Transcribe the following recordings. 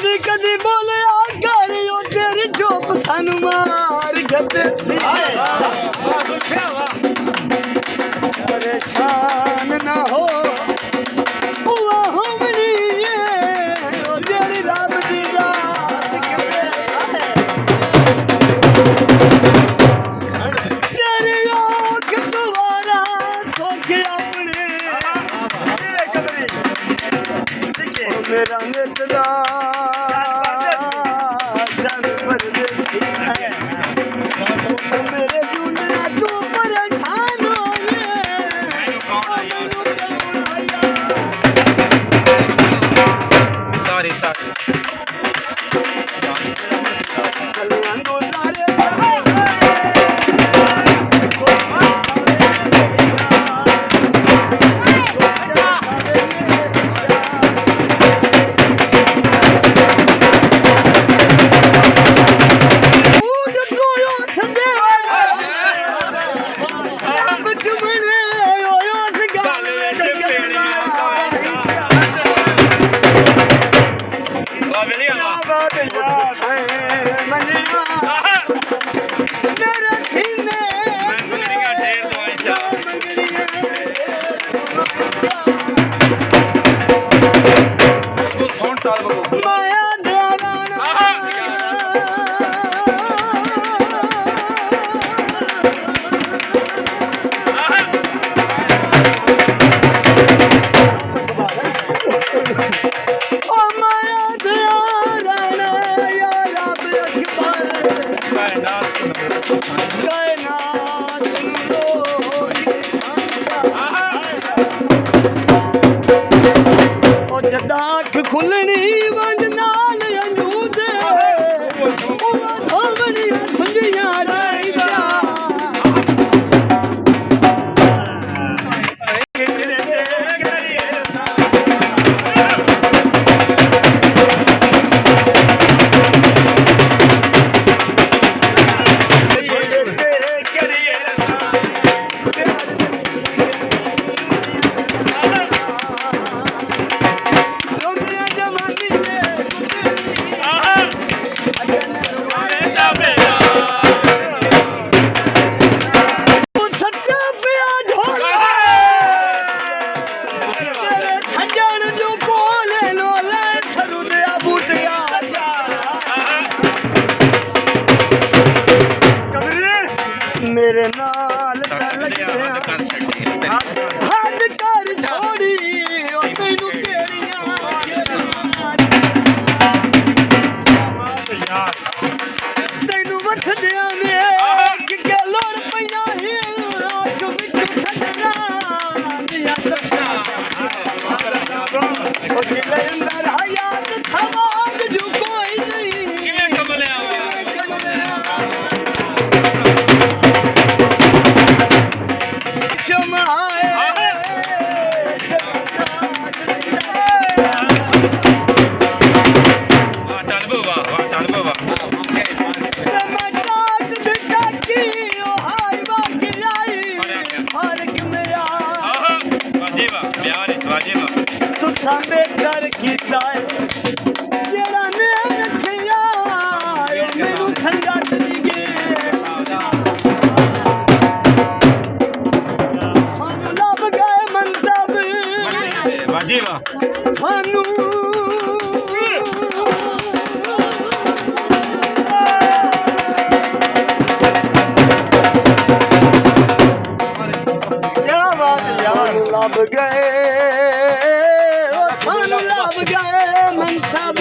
कदी कदी बोलिया कर ओ तेरी चुप सानू मार गते सी परेशान ना हो हुआ हमनी ओ तेरी रब दी रात तेरी आँख दोबारा सोख अपने मेरा नितदा जन पर है मेरे दुनिया तू परेशान हो सारे सारे दाख खुलनी वंज नाल अंजूद उवा धोवनिया सुंजिया रहिया मेरे नाल लग हद कर छोड़ी ओ तैनू केड़ियां तैनू वथदियां में कि लोड़ पईयां ही अख विच सजना दिया दशा ओ दिल अंदर हयात थवाज जो कोई नहीं किवें कमलिया सांबे कर कीता जेड़ा ने रखिया मैनू संगत दी गे थानू लब गए मंतब वाजीवा थानू क्या बात यार लब गए लब गए मनसब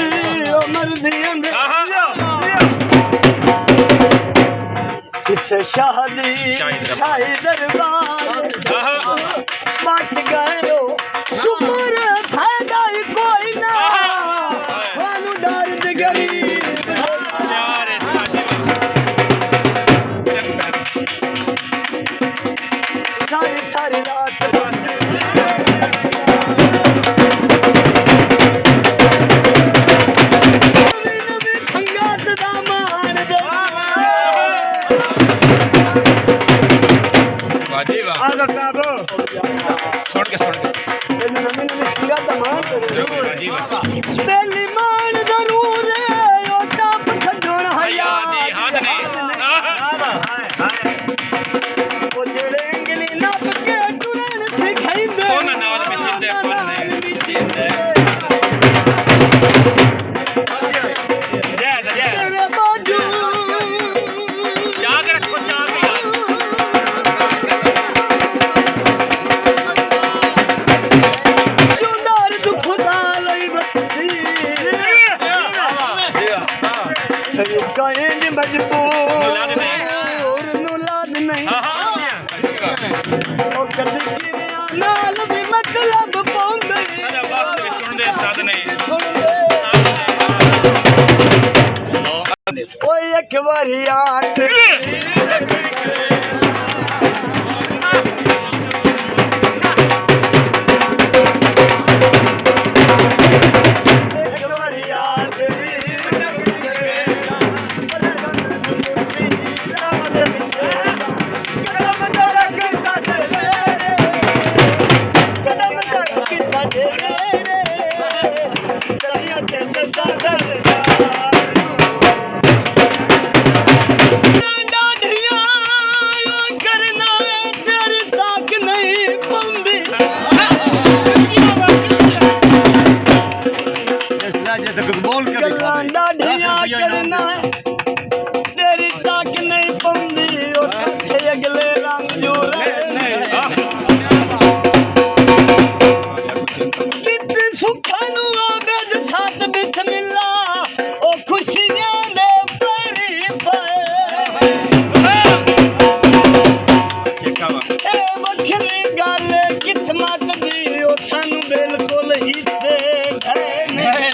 किस शादी शाही दरबार बच गए शुक्र फायदा ही कोई ना थानू दर्द गरीब सारी सारी रात सुन के पहली मान जरूर ਕਹਿੰਦੀ ਮਜਬੂਰ ਨੂੰ ਲਾਦ ਨਹੀਂ ਉਹ ਕਦੀ ਕਿਰਿਆ ਨਾਲ ਵੀ ਮਤਲਬ ਪਾਉਂਦੇ ਸੁਣਦੇ ਸਾਧ ਨਹੀਂ ਸੁਣਦੇ ਓਏ ਇੱਕ ਵਾਰੀ ਆਖ तेरी ताक नहीं पौंदी अगले रंग जो कितने सुखा नू आवे साथ बिथ मिला ओ खुशियां दे परी पाए ए वखरी गल किस्मत दी ओ सानू बिल्कुल ही दे नहीं